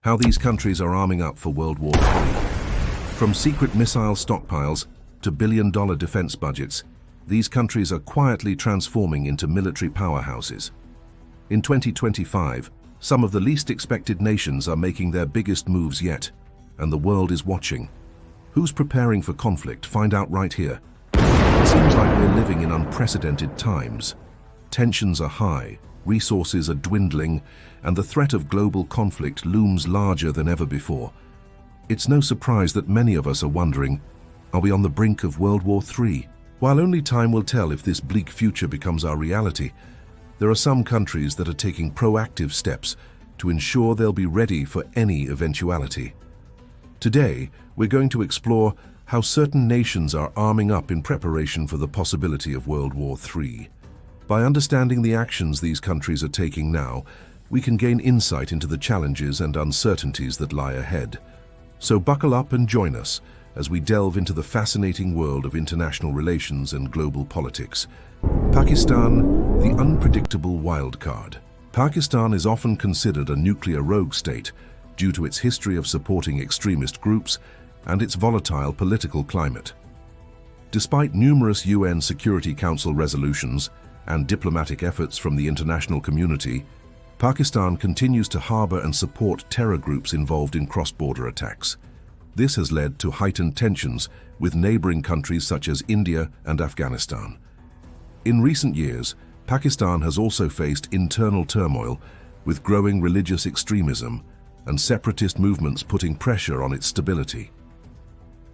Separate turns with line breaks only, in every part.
How these countries are arming up for World War III. From secret missile stockpiles to billion-dollar defense budgets, these countries are quietly transforming into military powerhouses. In 2025, some of the least expected nations are making their biggest moves yet, and the world is watching. Who's preparing for conflict? Find out right here. It seems like we're living in unprecedented times. Tensions are high, resources are dwindling, and the threat of global conflict looms larger than ever before. It's no surprise that many of us are wondering, are we on the brink of World War III? While only time will tell if this bleak future becomes our reality, there are some countries that are taking proactive steps to ensure they'll be ready for any eventuality. Today, we're going to explore how certain nations are arming up in preparation for the possibility of World War III. By understanding the actions these countries are taking now, we can gain insight into the challenges and uncertainties that lie ahead. So buckle up and join us as we delve into the fascinating world of international relations and global politics. Pakistan, the unpredictable wild card. Pakistan is often considered a nuclear rogue state due to its history of supporting extremist groups and its volatile political climate. Despite numerous UN Security Council resolutions and diplomatic efforts from the international community, Pakistan continues to harbor and support terror groups involved in cross-border attacks. This has led to heightened tensions with neighboring countries such as India and Afghanistan. In recent years, Pakistan has also faced internal turmoil with growing religious extremism and separatist movements putting pressure on its stability.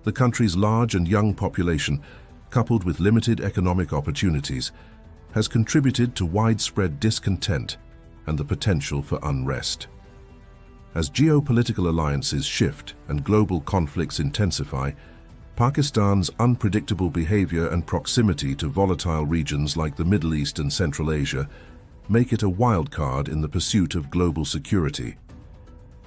The country's large and young population, coupled with limited economic opportunities, has contributed to widespread discontent and the potential for unrest. As geopolitical alliances shift and global conflicts intensify, Pakistan's unpredictable behavior and proximity to volatile regions like the Middle East and Central Asia make it a wild card in the pursuit of global security.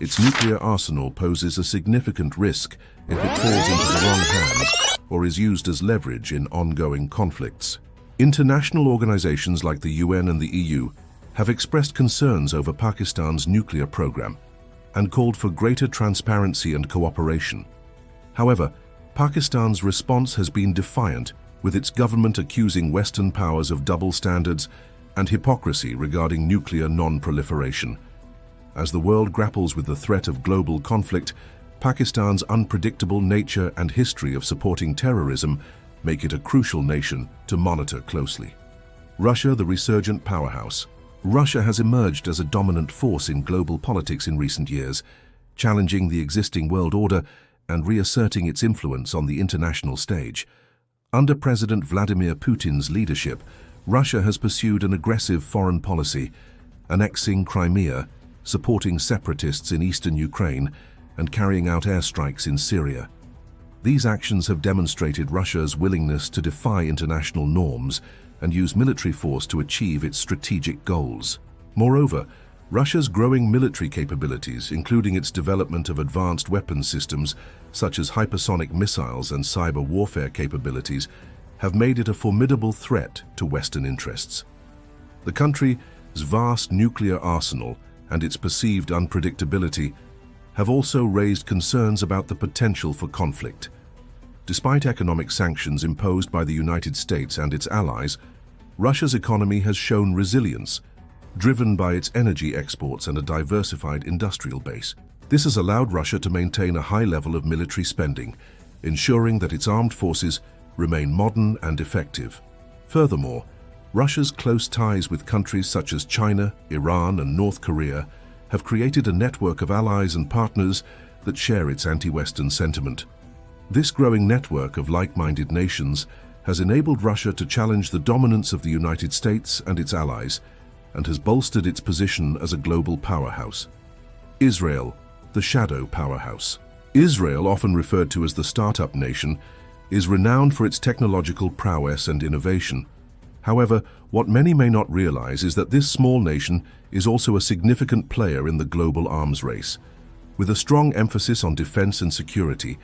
Its nuclear arsenal poses a significant risk if it falls into the wrong hands or is used as leverage in ongoing conflicts. International organizations like the UN and the EU have expressed concerns over Pakistan's nuclear program and called for greater transparency and cooperation. However, Pakistan's response has been defiant, with its government accusing Western powers of double standards and hypocrisy regarding nuclear non-proliferation. As the world grapples with the threat of global conflict, Pakistan's unpredictable nature and history of supporting terrorism make it a crucial nation to monitor closely. Russia, the resurgent powerhouse. Russia has emerged as a dominant force in global politics in recent years, challenging the existing world order and reasserting its influence on the international stage. Under President Vladimir Putin's leadership, Russia has pursued an aggressive foreign policy, annexing Crimea, supporting separatists in eastern Ukraine, and carrying out airstrikes in Syria. These actions have demonstrated Russia's willingness to defy international norms and use military force to achieve its strategic goals. Moreover, Russia's growing military capabilities, including its development of advanced weapons systems such as hypersonic missiles and cyber warfare capabilities, have made it a formidable threat to Western interests. The country's vast nuclear arsenal and its perceived unpredictability have also raised concerns about the potential for conflict. Despite economic sanctions imposed by the United States and its allies, Russia's economy has shown resilience, driven by its energy exports and a diversified industrial base. This has allowed Russia to maintain a high level of military spending, ensuring that its armed forces remain modern and effective. Furthermore, Russia's close ties with countries such as China, Iran, and North Korea have created a network of allies and partners that share its anti-Western sentiment. This growing network of like-minded nations has enabled Russia to challenge the dominance of the United States and its allies, and has bolstered its position as a global powerhouse. Israel, the shadow powerhouse. Israel, often referred to as the startup nation, is renowned for its technological prowess and innovation. However, what many may not realize is that this small nation is also a significant player in the global arms race. With a strong emphasis on defense and security,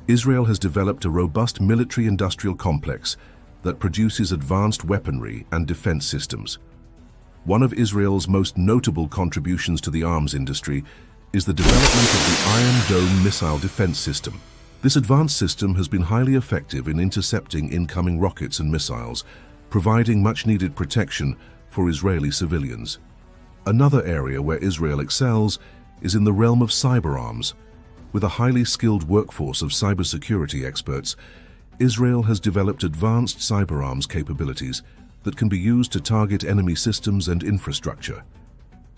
Israel has developed a robust military-industrial complex that produces advanced weaponry and defense systems. One of Israel's most notable contributions to the arms industry is the development of the Iron Dome missile defense system. This advanced system has been highly effective in intercepting incoming rockets and missiles, providing much-needed protection for Israeli civilians. Another area where Israel excels is in the realm of cyberarms. With a highly skilled workforce of cybersecurity experts, Israel has developed advanced cyberarms capabilities that can be used to target enemy systems and infrastructure.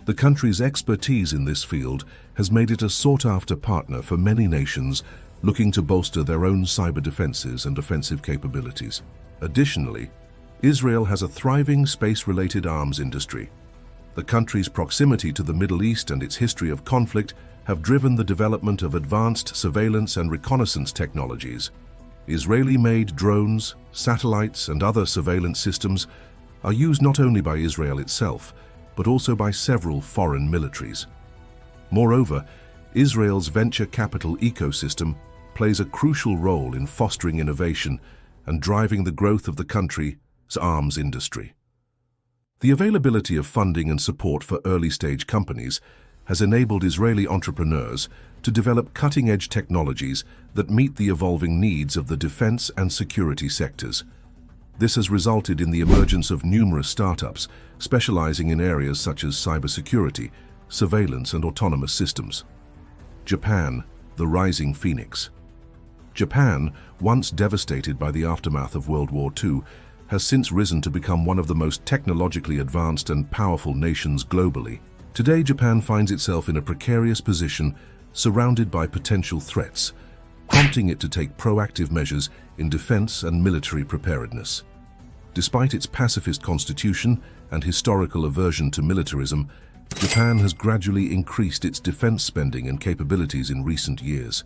The country's expertise in this field has made it a sought-after partner for many nations looking to bolster their own cyber defenses and offensive capabilities. Additionally, Israel has a thriving space-related arms industry. The country's proximity to the Middle East and its history of conflict have driven the development of advanced surveillance and reconnaissance technologies. Israeli-made drones, satellites, and other surveillance systems are used not only by Israel itself, but also by several foreign militaries. Moreover, Israel's venture capital ecosystem plays a crucial role in fostering innovation and driving the growth of the country's arms industry. The availability of funding and support for early-stage companies has enabled Israeli entrepreneurs to develop cutting-edge technologies that meet the evolving needs of the defense and security sectors. This has resulted in the emergence of numerous startups specializing in areas such as cybersecurity, surveillance, and autonomous systems. Japan, the rising phoenix. Japan, once devastated by the aftermath of World War II, has since risen to become one of the most technologically advanced and powerful nations globally. Today, Japan finds itself in a precarious position, surrounded by potential threats, prompting it to take proactive measures in defense and military preparedness. Despite its pacifist constitution and historical aversion to militarism, Japan has gradually increased its defense spending and capabilities in recent years.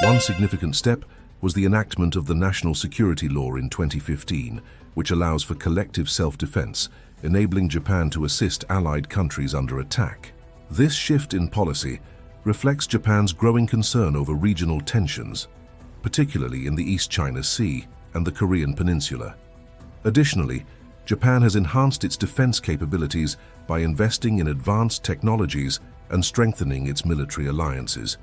One significant step was the enactment of the National Security Law in 2015, which allows for collective self-defense, enabling Japan to assist allied countries under attack. This shift in policy reflects Japan's growing concern over regional tensions, particularly in the East China Sea and the Korean Peninsula. Additionally, Japan has enhanced its defense capabilities by investing in advanced technologies and strengthening its military alliances.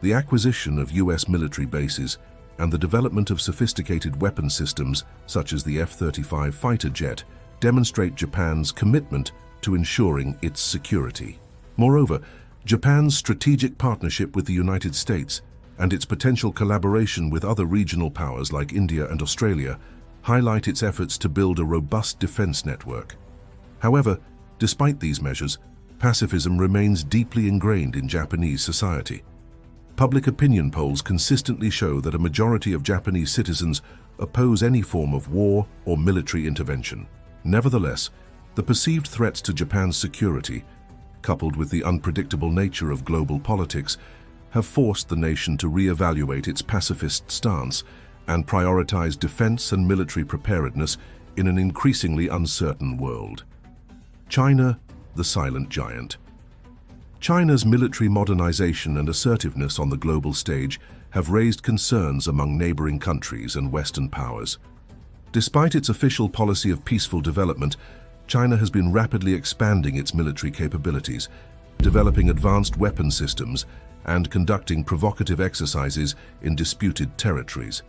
The acquisition of U.S. military bases and the development of sophisticated weapon systems such as the F-35 fighter jet demonstrate Japan's commitment to ensuring its security. Moreover, Japan's strategic partnership with the United States and its potential collaboration with other regional powers like India and Australia highlight its efforts to build a robust defense network. However, despite these measures, pacifism remains deeply ingrained in Japanese society. Public opinion polls consistently show that a majority of Japanese citizens oppose any form of war or military intervention. Nevertheless, the perceived threats to Japan's security, coupled with the unpredictable nature of global politics, have forced the nation to re-evaluate its pacifist stance and prioritize defense and military preparedness in an increasingly uncertain world. China, the silent giant. China's military modernization and assertiveness on the global stage have raised concerns among neighboring countries and Western powers. Despite its official policy of peaceful development, China has been rapidly expanding its military capabilities, developing advanced weapon systems, and conducting provocative exercises in disputed territories.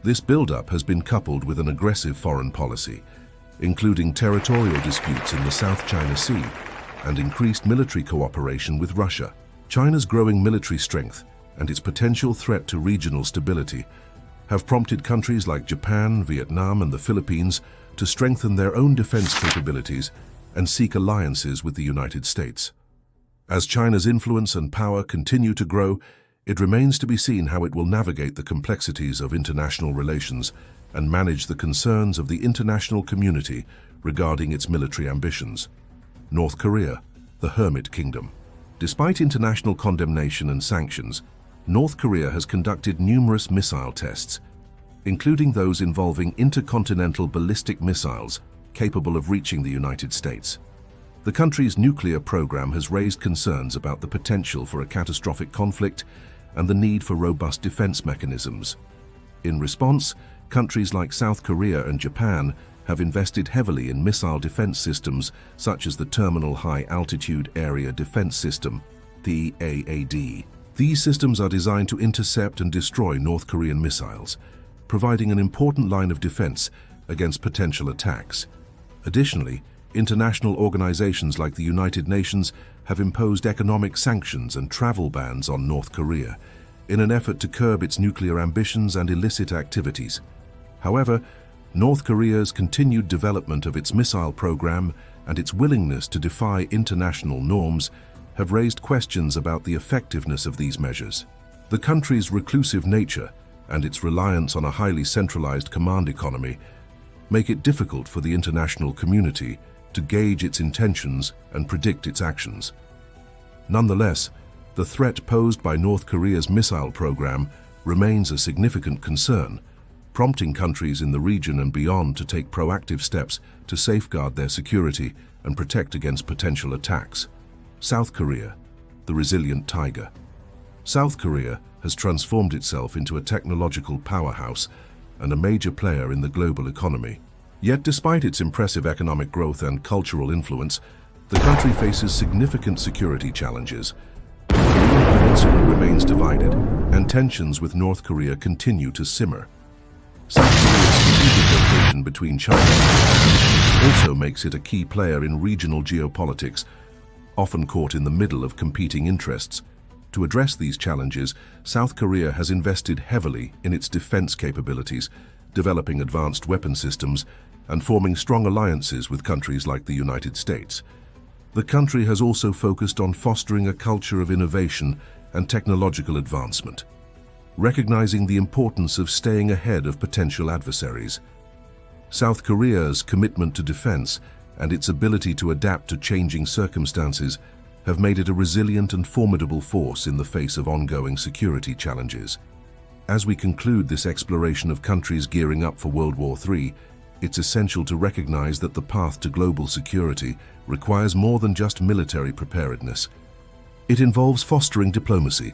This buildup has been coupled with an aggressive foreign policy, including territorial disputes in the South China Sea and increased military cooperation with Russia. China's growing military strength and its potential threat to regional stability have prompted countries like Japan, Vietnam, and the Philippines to strengthen their own defense capabilities and seek alliances with the United States. As China's influence and power continue to grow, it remains to be seen how it will navigate the complexities of international relations and manage the concerns of the international community regarding its military ambitions. North Korea, the Hermit Kingdom. Despite international condemnation and sanctions, North Korea has conducted numerous missile tests, including those involving intercontinental ballistic missiles capable of reaching the United States. The country's nuclear program has raised concerns about the potential for a catastrophic conflict and the need for robust defense mechanisms. In response, countries like South Korea and Japan have invested heavily in missile defense systems such as the Terminal High Altitude Area Defense System, THAAD. These systems are designed to intercept and destroy North Korean missiles, providing an important line of defense against potential attacks. Additionally, international organizations like the United Nations have imposed economic sanctions and travel bans on North Korea in an effort to curb its nuclear ambitions and illicit activities. However, North Korea's continued development of its missile program and its willingness to defy international norms have raised questions about the effectiveness of these measures. The country's reclusive nature and its reliance on a highly centralized command economy make it difficult for the international community to gauge its intentions and predict its actions. Nonetheless, the threat posed by North Korea's missile program remains a significant concern, prompting countries in the region and beyond to take proactive steps to safeguard their security and protect against potential attacks. South Korea, the resilient tiger. South Korea has transformed itself into a technological powerhouse and a major player in the global economy. Yet despite its impressive economic growth and cultural influence, the country faces significant security challenges. The Korean peninsula remains divided, and tensions with North Korea continue to simmer. South Korea's strategic location between China and Japan also makes it a key player in regional geopolitics, often caught in the middle of competing interests. To address these challenges, South Korea has invested heavily in its defense capabilities, developing advanced weapon systems and forming strong alliances with countries like the United States. The country has also focused on fostering a culture of innovation and technological advancement, recognizing the importance of staying ahead of potential adversaries. South Korea's commitment to defense and its ability to adapt to changing circumstances have made it a resilient and formidable force in the face of ongoing security challenges. As we conclude this exploration of countries gearing up for World War III, it's essential to recognize that the path to global security requires more than just military preparedness. It involves fostering diplomacy,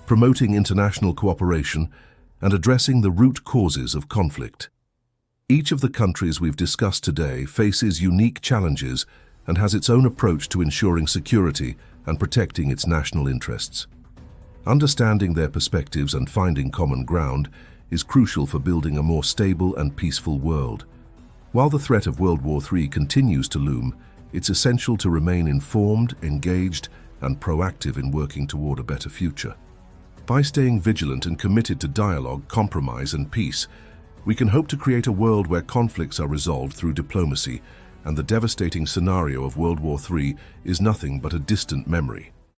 promoting international cooperation, and addressing the root causes of conflict. Each of the countries we've discussed today faces unique challenges and has its own approach to ensuring security and protecting its national interests. Understanding their perspectives and finding common ground is crucial for building a more stable and peaceful world. While the threat of World War III continues to loom, it's essential to remain informed, engaged, and proactive in working toward a better future. By staying vigilant and committed to dialogue, compromise, and peace, we can hope to create a world where conflicts are resolved through diplomacy and the devastating scenario of World War III is nothing but a distant memory.